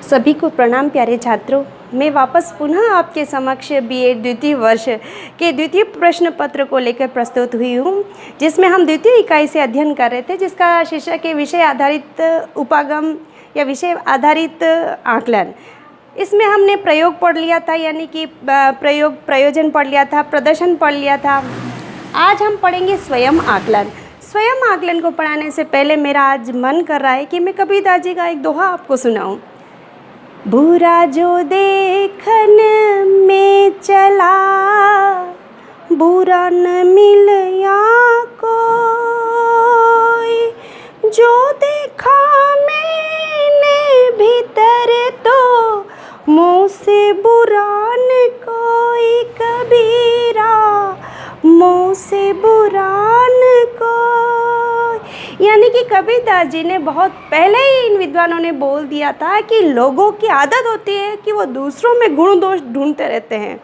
सभी को प्रणाम प्यारे छात्रों। मैं वापस पुनः आपके समक्ष बीएड द्वितीय वर्ष के द्वितीय प्रश्न पत्र को लेकर प्रस्तुत हुई हूँ, जिसमें हम द्वितीय इकाई से अध्ययन कर रहे थे, जिसका शीर्षक है विषय आधारित उपागम या विषय आधारित आकलन। इसमें हमने प्रयोग पढ़ लिया था, यानी कि प्रयोजन पढ़ लिया था, प्रदर्शन पढ़ लिया था। आज हम पढ़ेंगे स्वयं आकलन। स्वयं आकलन को पढ़ाने से पहले मेरा आज मन कर रहा है कि मैं कबीरदास जी का एक दोहा आपको सुनाऊं। बुरा जो देखन में चला, बुरा न मिलया कोई, जो देखा मैंने भीतर तो मुँह से बुरा न कोई कबीरा, मुँह से बुरा न कोई। यानी कि कबीरदास जी ने बहुत पहले ही इन विद्वानों ने बोल दिया था कि लोगों की आदत होती है कि वो दूसरों में गुण दोष ढूंढते रहते हैं,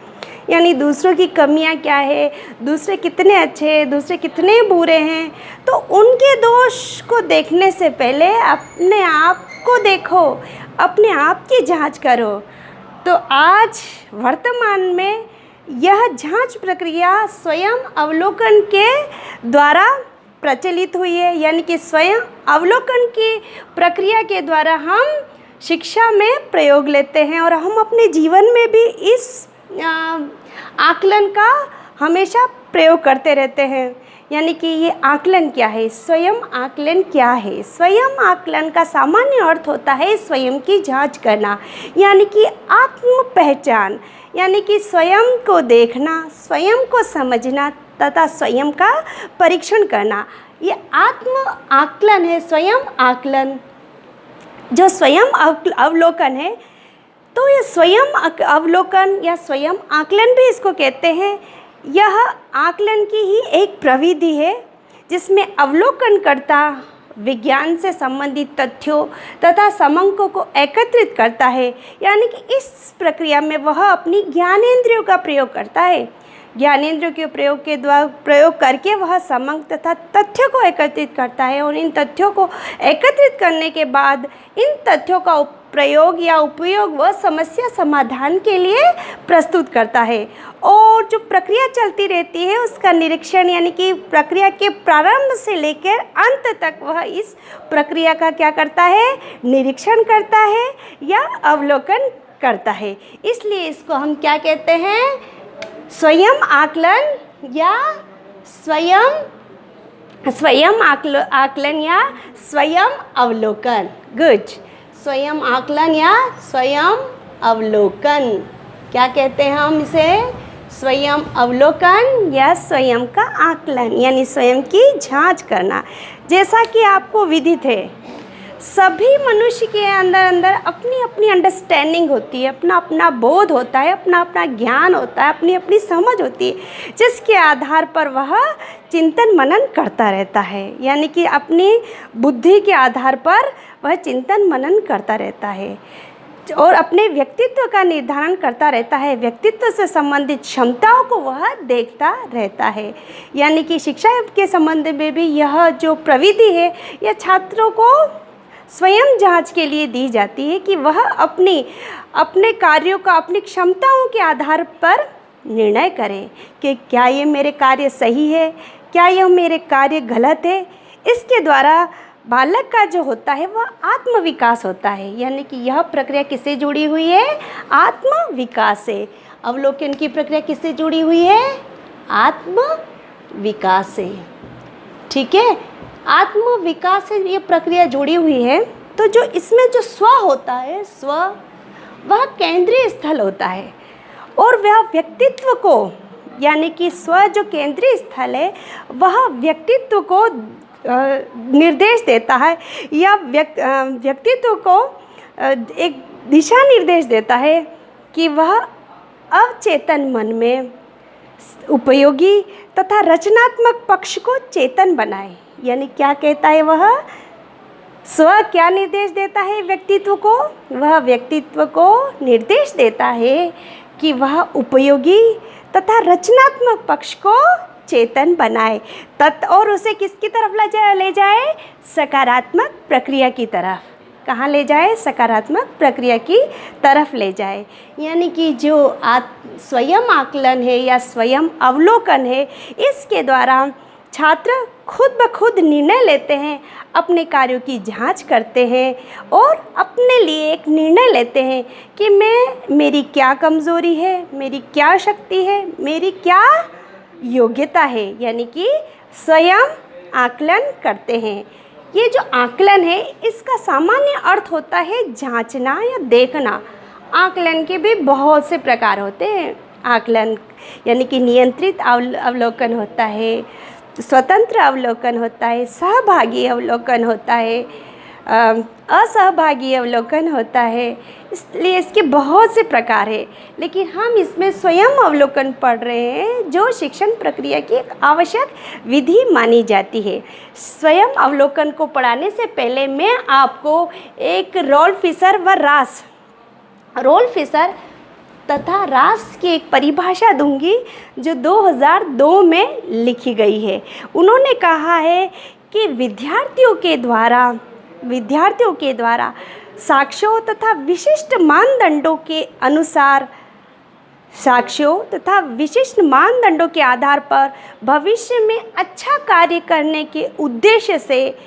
यानी दूसरों की कमियां क्या है, दूसरे कितने अच्छे हैं, दूसरे कितने बुरे हैं। तो उनके दोष को देखने से पहले अपने आप को देखो, अपने आप की जांच करो। तो आज वर्तमान में यह जांच प्रक्रिया स्वयं अवलोकन के द्वारा प्रचलित हुई है, यानी कि स्वयं अवलोकन की प्रक्रिया के द्वारा हम शिक्षा में प्रयोग लेते हैं और हम अपने जीवन में भी इस आकलन का हमेशा प्रयोग करते रहते हैं। यानी कि ये आकलन क्या है, स्वयं आकलन क्या है? स्वयं आकलन का सामान्य अर्थ होता है स्वयं की जांच करना, यानी कि आत्म पहचान, यानी कि स्वयं को देखना, स्वयं को समझना तथा स्वयं का परीक्षण करना। ये आत्म आकलन है, स्वयं आकलन। जो स्वयं अवलोकन है, तो ये स्वयं अवलोकन या स्वयं आकलन भी इसको कहते हैं। यह आकलन की ही एक प्रविधि है, जिसमें अवलोकनकर्ता विज्ञान से संबंधित तथ्यों तथा समंकों को एकत्रित करता है, यानी कि इस प्रक्रिया में वह अपनी ज्ञानेंद्रियों का प्रयोग करता है। ज्ञानेंद्रियों के प्रयोग करके वह समंक तथा तथ्यों को एकत्रित करता है और इन तथ्यों को एकत्रित करने के बाद इन तथ्यों का प्रयोग या उपयोग वह समस्या समाधान के लिए प्रस्तुत करता है। और जो प्रक्रिया चलती रहती है उसका निरीक्षण, यानी कि प्रक्रिया के प्रारंभ से लेकर अंत तक वह इस प्रक्रिया का क्या करता है, निरीक्षण करता है या अवलोकन करता है। इसलिए इसको हम क्या कहते हैं, स्वयं आकलन या स्वयं आकलन या स्वयं अवलोकन। गुड। स्वयं आकलन या स्वयं अवलोकन, क्या कहते हैं हम इसे? स्वयं अवलोकन या स्वयं का आकलन, यानी स्वयं की जांच करना। जैसा कि आपको विदित है, सभी मनुष्य के अंदर अपनी अपनी अंडरस्टैंडिंग होती है, अपना अपना बोध होता है, अपना अपना ज्ञान होता है, अपनी अपनी समझ होती है, जिसके आधार पर वह चिंतन मनन करता रहता है। यानी कि अपनी बुद्धि के आधार पर वह चिंतन मनन करता रहता है और अपने व्यक्तित्व का निर्धारण करता रहता है। व्यक्तित्व से संबंधित क्षमताओं को वह देखता रहता है। यानी कि शिक्षा के संबंध में भी यह जो प्रविधि है, यह छात्रों को स्वयं जांच के लिए दी जाती है कि वह अपने कार्यों का अपनी क्षमताओं के आधार पर निर्णय करें कि क्या ये मेरे कार्य सही है, क्या यह मेरे कार्य गलत है। इसके द्वारा बालक का जो होता है वह आत्मविकास होता है। यानी कि यह प्रक्रिया किससे जुड़ी हुई है? आत्मविकास से। अवलोकन की प्रक्रिया किससे जुड़ी हुई है? आत्मविकास से। ठीक है, आत्मविकास से ये प्रक्रिया जुड़ी हुई है। तो जो इसमें जो स्व होता है, स्व वह केंद्रीय स्थल होता है और वह व्यक्तित्व को, यानी कि स्व जो केंद्रीय स्थल है वह व्यक्तित्व को निर्देश देता है या व्यक्तित्व को एक दिशा निर्देश देता है कि वह अवचेतन मन में उपयोगी तथा रचनात्मक पक्ष को चेतन बनाए। यानी क्या कहता है वह? स्व क्या निर्देश देता है व्यक्तित्व को? वह व्यक्तित्व को निर्देश देता है कि वह उपयोगी तथा रचनात्मक पक्ष को चेतन बनाए और उसे किसकी तरफ ले जाए? सकारात्मक प्रक्रिया की तरफ। कहाँ ले जाए, सकारात्मक प्रक्रिया की तरफ ले जाए। यानी कि जो स्वयं आकलन है या स्वयं अवलोकन है, इसके द्वारा छात्र खुद ब खुद निर्णय लेते हैं, अपने कार्यों की जांच करते हैं और अपने लिए एक निर्णय लेते हैं कि मेरी क्या कमज़ोरी है, मेरी क्या शक्ति है, मेरी क्या योग्यता है। यानी कि स्वयं आकलन करते हैं। ये जो आकलन है, इसका सामान्य अर्थ होता है जांचना या देखना। आकलन के भी बहुत से प्रकार होते हैं। आकलन यानी कि नियंत्रित अवलोकन होता है, स्वतंत्र अवलोकन होता है, सहभागी अवलोकन होता है, असहभागी अवलोकन होता है। इसलिए इसके बहुत से प्रकार हैं, लेकिन हम इसमें स्वयं अवलोकन पढ़ रहे हैं, जो शिक्षण प्रक्रिया की एक आवश्यक विधि मानी जाती है। स्वयं अवलोकन को पढ़ाने से पहले मैं आपको एक रोल्फ फिशर व रोल्फ फिशर तथा रास की एक परिभाषा दूंगी, जो 2002 में लिखी गई है। उन्होंने कहा है कि विद्यार्थियों के द्वारा साक्ष्यों तथा विशिष्ट मानदंडों के आधार पर भविष्य में अच्छा कार्य करने के उद्देश्य से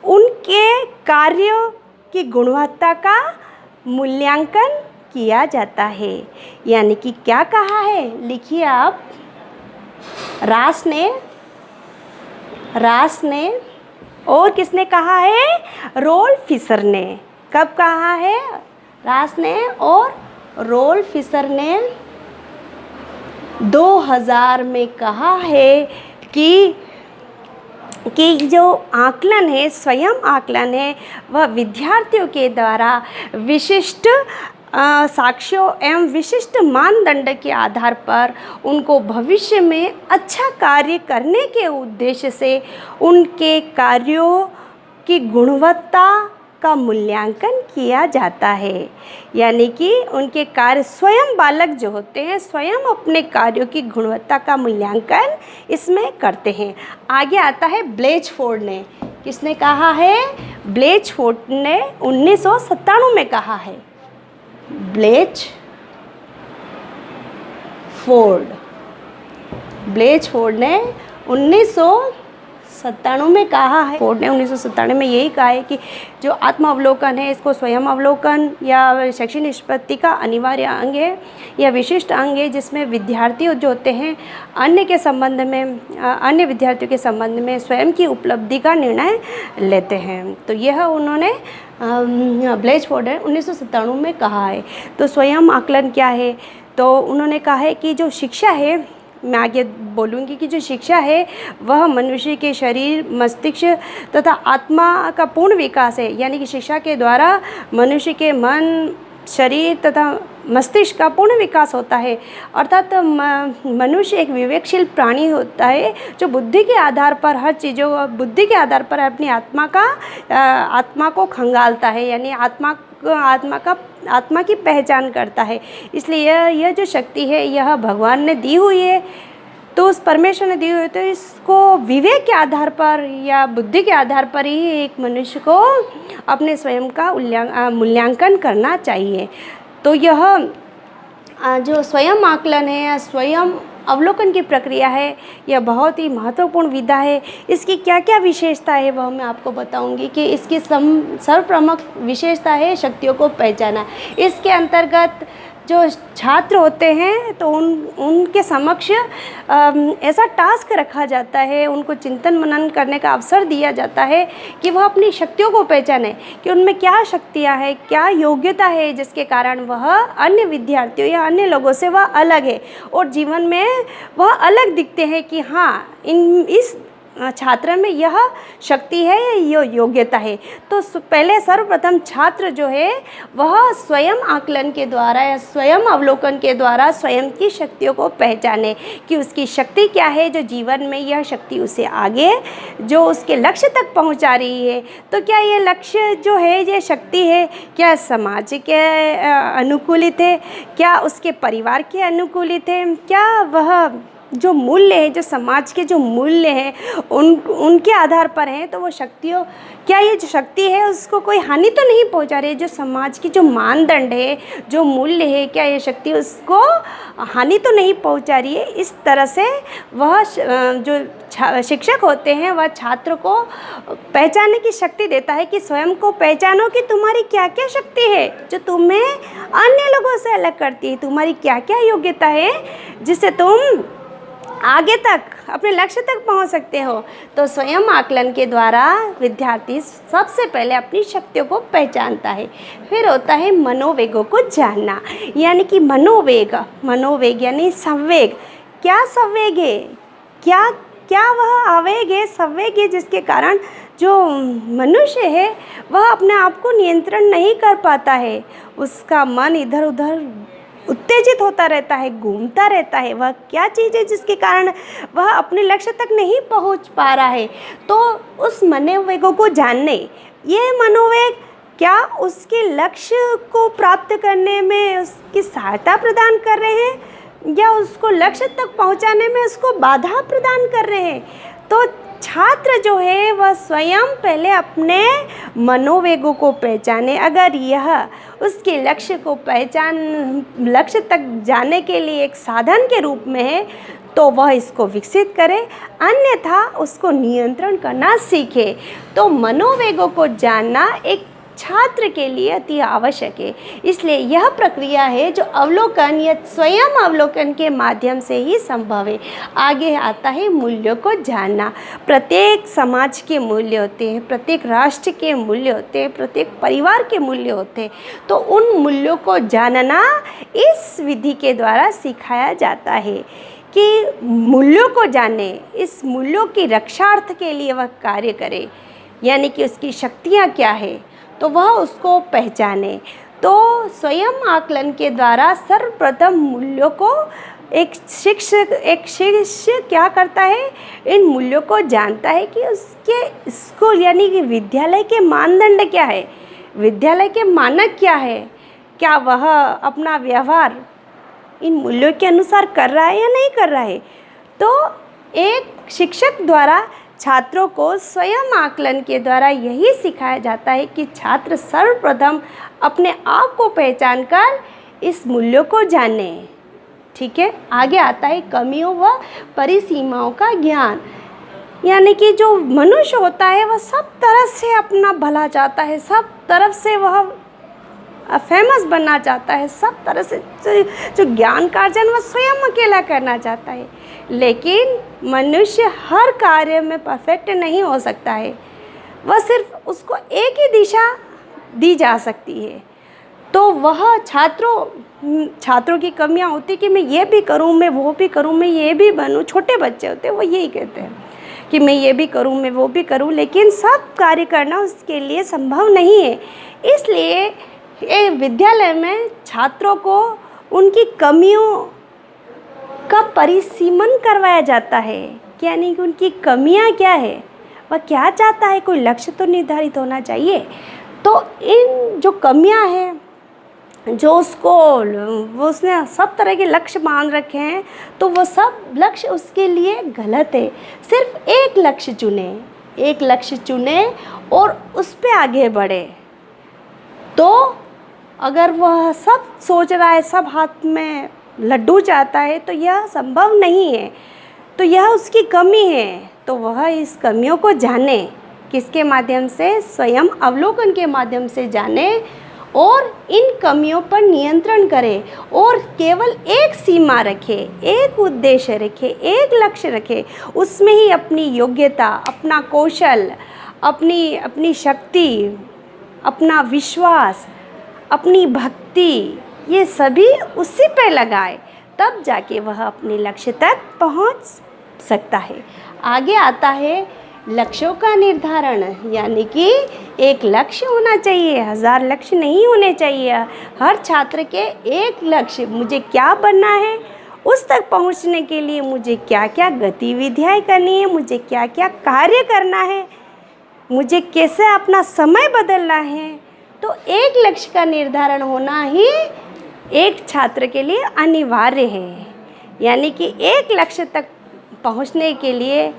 उनके कार्यों की गुणवत्ता का मूल्यांकन किया जाता है। यानी कि क्या कहा है, लिखिए आप। रास ने और किसने कहा है, रोल्फ फिशर ने। कब कहा है, रास ने और रोल्फ फिशर ने 2000 में कहा है कि जो आकलन है, स्वयं आकलन है, वह विद्यार्थियों के द्वारा विशिष्ट साक्ष्यों एवं विशिष्ट मानदंड के आधार पर उनको भविष्य में अच्छा कार्य करने के उद्देश्य से उनके कार्यों की गुणवत्ता का मूल्यांकन किया जाता है। यानी कि उनके कार्य, स्वयं बालक जो होते हैं स्वयं अपने कार्यों की गुणवत्ता का मूल्यांकन इसमें करते हैं। आगे आता है ब्लेचफोर्ड ने। किसने कहा है, ब्लेचफोर्ड ने 1997 में कहा है। ब्लेचफोर्ड ने 1997 में कहा है। फोर्ड ने 1997 में यही कहा है कि जो आत्म अवलोकन है, इसको स्वयं अवलोकन या शैक्षिक निष्पत्ति का अनिवार्य अंग है या विशिष्ट अंग है, जिसमें विद्यार्थी जो होते हैं अन्य विद्यार्थियों के संबंध में स्वयं की उपलब्धि का निर्णय लेते हैं। तो यह उन्होंने ब्लेचफोर्ड ने 1997 में कहा है। तो स्वयं आकलन क्या है, तो उन्होंने कहा है कि जो शिक्षा है, मैं आगे बोलूँगी कि जो शिक्षा है वह मनुष्य के शरीर, मस्तिष्क तथा आत्मा का पूर्ण विकास है। यानी कि शिक्षा के द्वारा मनुष्य के मन, शरीर तथा मस्तिष्क का पूर्ण विकास होता है। अर्थात मनुष्य एक विवेकशील प्राणी होता है, जो बुद्धि के आधार पर बुद्धि के आधार पर अपनी आत्मा को खंगालता है, यानी आत्मा की पहचान करता है। इसलिए यह जो शक्ति है यह भगवान ने दी हुई है, तो उस परमेश्वर ने दी हुई है, तो इसको विवेक के आधार पर या बुद्धि के आधार पर ही एक मनुष्य को अपने स्वयं का मूल्यांकन करना चाहिए। तो यह जो स्वयं आकलन है या स्वयं अवलोकन की प्रक्रिया है, यह बहुत ही महत्वपूर्ण विधा है। इसकी क्या क्या विशेषता है वह मैं आपको बताऊंगी कि इसकी सर्वप्रमुख विशेषता है शक्तियों को पहचाना। इसके अंतर्गत जो छात्र होते हैं तो उनके समक्ष ऐसा टास्क रखा जाता है, उनको चिंतन मनन करने का अवसर दिया जाता है कि वह अपनी शक्तियों को पहचाने कि उनमें क्या शक्तियां हैं, क्या योग्यता है, जिसके कारण वह अन्य विद्यार्थियों या अन्य लोगों से वह अलग है और जीवन में वह अलग दिखते हैं कि हाँ इस छात्र में यह शक्ति है, यह योग्यता है। तो पहले सर्वप्रथम छात्र जो है वह स्वयं आकलन के द्वारा या स्वयं अवलोकन के द्वारा स्वयं की शक्तियों को पहचाने कि उसकी शक्ति क्या है, जो जीवन में यह शक्ति उसे आगे जो उसके लक्ष्य तक पहुंचा रही है। तो क्या ये लक्ष्य जो है, ये शक्ति है, क्या समाज के अनुकूलित है, क्या उसके परिवार के अनुकूलित है, क्या वह जो मूल्य है, जो समाज के जो मूल्य हैं उनके आधार पर हैं, तो वो शक्तियों, क्या ये जो शक्ति है उसको कोई हानि तो नहीं पहुंचा रही है? जो समाज की जो मानदंड है, जो मूल्य है, क्या ये शक्ति उसको हानि तो नहीं पहुंचा रही है? इस तरह से वह जो शिक्षक होते हैं वह छात्र को पहचानने की शक्ति देता है कि स्वयं को पहचानो कि तुम्हारी क्या क्या शक्ति है जो तुम्हें अन्य लोगों से अलग करती है, तुम्हारी क्या क्या योग्यता है जिससे तुम आगे तक अपने लक्ष्य तक पहुंच सकते हो। तो स्वयं आकलन के द्वारा विद्यार्थी सबसे पहले अपनी शक्तियों को पहचानता है। फिर होता है मनोवेगों को जानना, यानी कि मनोवेग यानी संवेग। क्या संवेग है, क्या वह आवेग है, संवेग है जिसके कारण जो मनुष्य है वह अपने आप को नियंत्रण नहीं कर पाता है, उसका मन इधर उधर उत्तेजित होता रहता है, घूमता रहता है। वह क्या चीज़ है जिसके कारण वह अपने लक्ष्य तक नहीं पहुंच पा रहा है? तो उस मनोवेगों को जानने, ये मनोवेग क्या उसके लक्ष्य को प्राप्त करने में उसकी सहायता प्रदान कर रहे हैं या उसको लक्ष्य तक पहुंचाने में उसको बाधा प्रदान कर रहे हैं? तो छात्र जो है वह स्वयं पहले अपने मनोवेगों को पहचाने। अगर यह उसके लक्ष्य तक जाने के लिए एक साधन के रूप में है तो वह इसको विकसित करे, अन्यथा उसको नियंत्रण करना सीखे। तो मनोवेगों को जानना एक छात्र के लिए अति आवश्यक है। इसलिए यह प्रक्रिया है जो अवलोकन या स्वयं अवलोकन के माध्यम से ही संभव है। आगे आता है मूल्यों को जानना। प्रत्येक समाज के मूल्य होते हैं, प्रत्येक राष्ट्र के मूल्य होते हैं, प्रत्येक परिवार के मूल्य होते हैं। तो उन मूल्यों को जानना इस विधि के द्वारा सिखाया जाता है कि मूल्यों को जाने, इस मूल्यों की रक्षार्थ के लिए वह कार्य करे, यानी कि उसकी शक्तियाँ क्या है तो वह उसको पहचाने। तो स्वयं आकलन के द्वारा सर्वप्रथम मूल्यों को एक शिष्य क्या करता है, इन मूल्यों को जानता है कि उसके स्कूल यानी कि विद्यालय के मानदंड क्या है, विद्यालय के मानक क्या है, क्या वह अपना व्यवहार इन मूल्यों के अनुसार कर रहा है या नहीं कर रहा है। तो एक शिक्षक द्वारा छात्रों को स्वयं आकलन के द्वारा यही सिखाया जाता है कि छात्र सर्वप्रथम अपने आप को पहचानकर इस मूल्यों को जाने। ठीक है, आगे आता है कमियों व परिसीमाओं का ज्ञान, यानी कि जो मनुष्य होता है वह सब तरह से अपना भला चाहता है, सब तरफ से वह फेमस बनना चाहता है, सब तरह से जो ज्ञान का अर्जन वह स्वयं अकेला करना चाहता है। लेकिन मनुष्य हर कार्य में परफेक्ट नहीं हो सकता है, वह सिर्फ उसको एक ही दिशा दी जा सकती है। तो वह छात्रों की कमियां होती कि मैं ये भी करूं, मैं वो भी करूं, मैं ये भी बनूं। छोटे बच्चे होते हैं वो यही कहते हैं कि मैं ये भी करूं, मैं वो भी करूं, लेकिन सब कार्य करना उसके लिए संभव नहीं है। इसलिए विद्यालय में छात्रों को उनकी कमियों का परिसीमन करवाया जाता है, यानी कि उनकी कमियां क्या है, वह क्या चाहता है, कोई लक्ष्य तो निर्धारित होना चाहिए। तो इन जो कमियां हैं जो वो उसने सब तरह के लक्ष्य मान रखे हैं, तो वो सब लक्ष्य उसके लिए गलत है। सिर्फ एक लक्ष्य चुने और उस पे आगे बढ़े। तो अगर वह सब सोच रहा है, सब हाथ में लड्डू चाहता है, तो यह संभव नहीं है, तो यह उसकी कमी है। तो वह इस कमियों को जाने, किसके माध्यम से, स्वयं अवलोकन के माध्यम से जाने और इन कमियों पर नियंत्रण करे और केवल एक सीमा रखे, एक उद्देश्य रखे, एक लक्ष्य रखे, उसमें ही अपनी योग्यता, अपना कौशल, अपनी शक्ति, अपना विश्वास, अपनी भक्ति, ये सभी उसी पे लगाए, तब जाके वह अपने लक्ष्य तक पहुंच सकता है। आगे आता है लक्ष्यों का निर्धारण, यानी कि एक लक्ष्य होना चाहिए, 1000 लक्ष्य नहीं होने चाहिए। हर छात्र के एक लक्ष्य, मुझे क्या बनना है, उस तक पहुंचने के लिए मुझे क्या क्या गतिविधियाँ करनी है, मुझे क्या क्या कार्य करना है, मुझे कैसे अपना समय बदलना है। तो एक लक्ष्य का निर्धारण होना ही एक छात्र के लिए अनिवार्य है। यानी कि एक लक्ष्य तक पहुंचने के लिए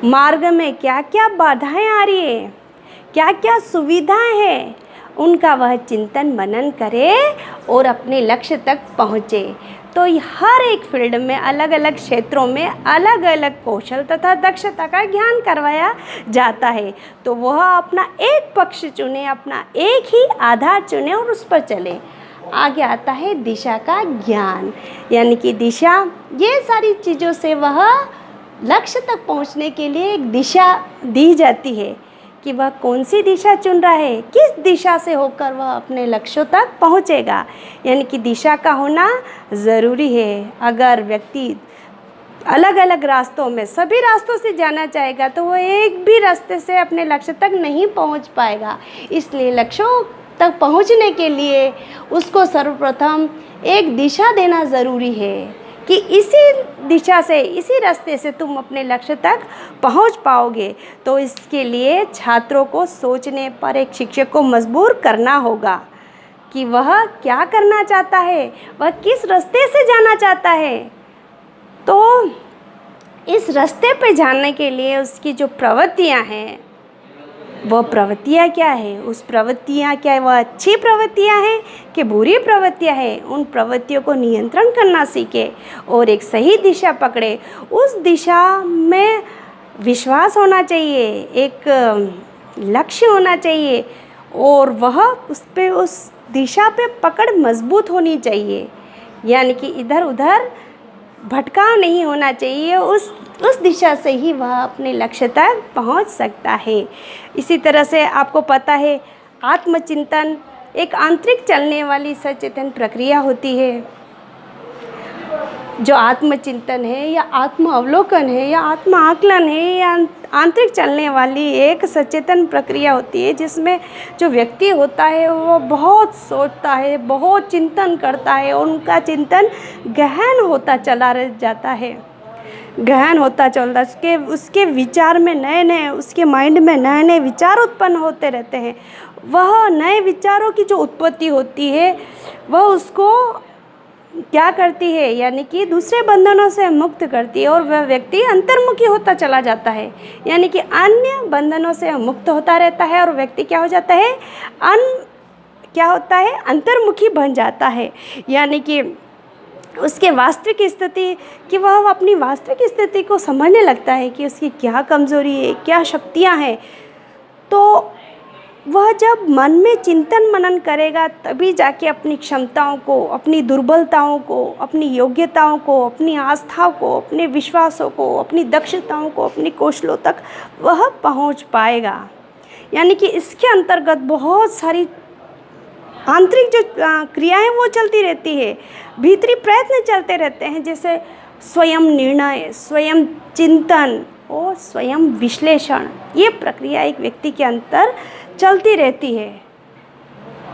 मार्ग में क्या क्या बाधाएं आ रही है, क्या क्या सुविधाएं हैं, उनका वह चिंतन मनन करे और अपने लक्ष्य तक पहुँचे। तो हर एक फील्ड में अलग अलग क्षेत्रों में अलग अलग कौशल तथा दक्षता का ज्ञान करवाया जाता है। तो वह अपना एक पक्ष चुने, अपना एक ही आधार चुने और उस पर चले। आगे आता है दिशा का ज्ञान, यानी कि दिशा, ये सारी चीज़ों से वह लक्ष्य तक पहुंचने के लिए एक दिशा दी जाती है कि वह कौन सी दिशा चुन रहा है, किस दिशा से होकर वह अपने लक्ष्यों तक पहुंचेगा। यानी कि दिशा का होना ज़रूरी है। अगर व्यक्ति अलग अलग रास्तों में, सभी रास्तों से जाना चाहेगा तो वह एक भी रास्ते से अपने लक्ष्य तक नहीं पहुंच पाएगा। इसलिए लक्ष्यों तक पहुंचने के लिए उसको सर्वप्रथम एक दिशा देना ज़रूरी है कि इसी दिशा से, इसी रास्ते से तुम अपने लक्ष्य तक पहुंच पाओगे। तो इसके लिए छात्रों को सोचने पर एक शिक्षक को मजबूर करना होगा कि वह क्या करना चाहता है, वह किस रास्ते से जाना चाहता है। तो इस रास्ते पे जाने के लिए उसकी जो प्रवृत्तियां हैं, वह प्रवृत्तियाँ क्या है, उस प्रवृत्तियाँ क्या है, वह अच्छी प्रवृत्तियाँ हैं कि बुरी प्रवृत्तियाँ हैं, उन प्रवृत्तियों को नियंत्रण करना सीखे और एक सही दिशा पकड़े। उस दिशा में विश्वास होना चाहिए, एक लक्ष्य होना चाहिए और वह उस दिशा पे पकड़ मजबूत होनी चाहिए। यानी कि इधर उधर भटकाव नहीं होना चाहिए, उस दिशा से ही वह अपने लक्ष्य तक पहुंच सकता है। इसी तरह से आपको पता है आत्मचिंतन एक आंतरिक चलने वाली सचेतन प्रक्रिया होती है। जो आत्मचिंतन है या आत्म अवलोकन है या आत्म आकलन है, या आंतरिक चलने वाली एक सचेतन प्रक्रिया होती है जिसमें जो व्यक्ति होता है वो बहुत सोचता है, बहुत चिंतन करता है और उनका चिंतन गहन होता चला जाता है, गहन होता चलता है। उसके विचार में नए नए, उसके माइंड में नए नए विचार उत्पन्न होते रहते हैं। वह नए विचारों की जो उत्पत्ति होती है वह उसको क्या करती है, यानी कि दूसरे बंधनों से मुक्त करती है और वह व्यक्ति अंतर्मुखी होता चला जाता है। यानी कि अन्य बंधनों से मुक्त होता रहता है और व्यक्ति क्या हो जाता है, क्या होता है, अंतर्मुखी बन जाता है। यानी कि उसके वास्तविक स्थिति कि वह अपनी वास्तविक स्थिति को समझने लगता है कि उसकी क्या कमज़ोरी है, क्या शक्तियां हैं। तो वह जब मन में चिंतन मनन करेगा तभी जाके अपनी क्षमताओं को, अपनी दुर्बलताओं को, अपनी योग्यताओं को, अपनी आस्थाओं को, अपने विश्वासों को, अपनी दक्षताओं को, अपनी कौशलों तक वह पहुंच पाएगा। यानी कि इसके अंतर्गत बहुत सारी आंतरिक जो क्रियाएं वो चलती रहती है, भीतरी प्रयत्न चलते रहते हैं, जैसे स्वयं निर्णय, स्वयं चिंतन और स्वयं विश्लेषण। ये प्रक्रिया एक व्यक्ति के अंदर चलती रहती है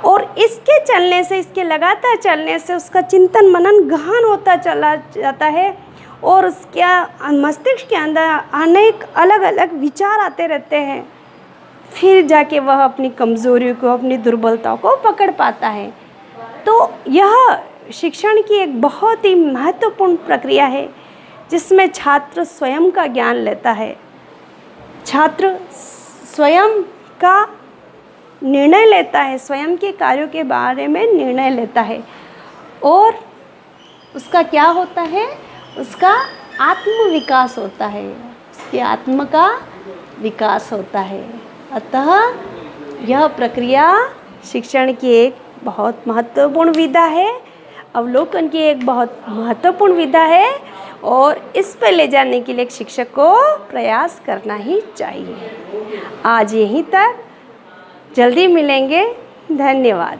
और इसके चलने से, इसके लगातार चलने से उसका चिंतन मनन गहन होता चला जाता है और उसके मस्तिष्क के अंदर अनेक अलग अलग विचार आते रहते हैं। फिर जाके वह अपनी कमज़ोरियों को, अपनी दुर्बलताओं को पकड़ पाता है। तो यह शिक्षण की एक बहुत ही महत्वपूर्ण प्रक्रिया है जिसमें छात्र स्वयं का ज्ञान लेता है, छात्र स्वयं का निर्णय लेता है, स्वयं के कार्यों के बारे में निर्णय लेता है और उसका क्या होता है, उसका आत्म विकास होता है, उसके आत्म का विकास होता है। अतः यह प्रक्रिया शिक्षण की एक बहुत महत्वपूर्ण विधा है, अवलोकन की एक बहुत महत्वपूर्ण विधा है और इस पर ले जाने के लिए एक शिक्षक को प्रयास करना ही चाहिए। आज यहीं तक, जल्दी मिलेंगे। धन्यवाद।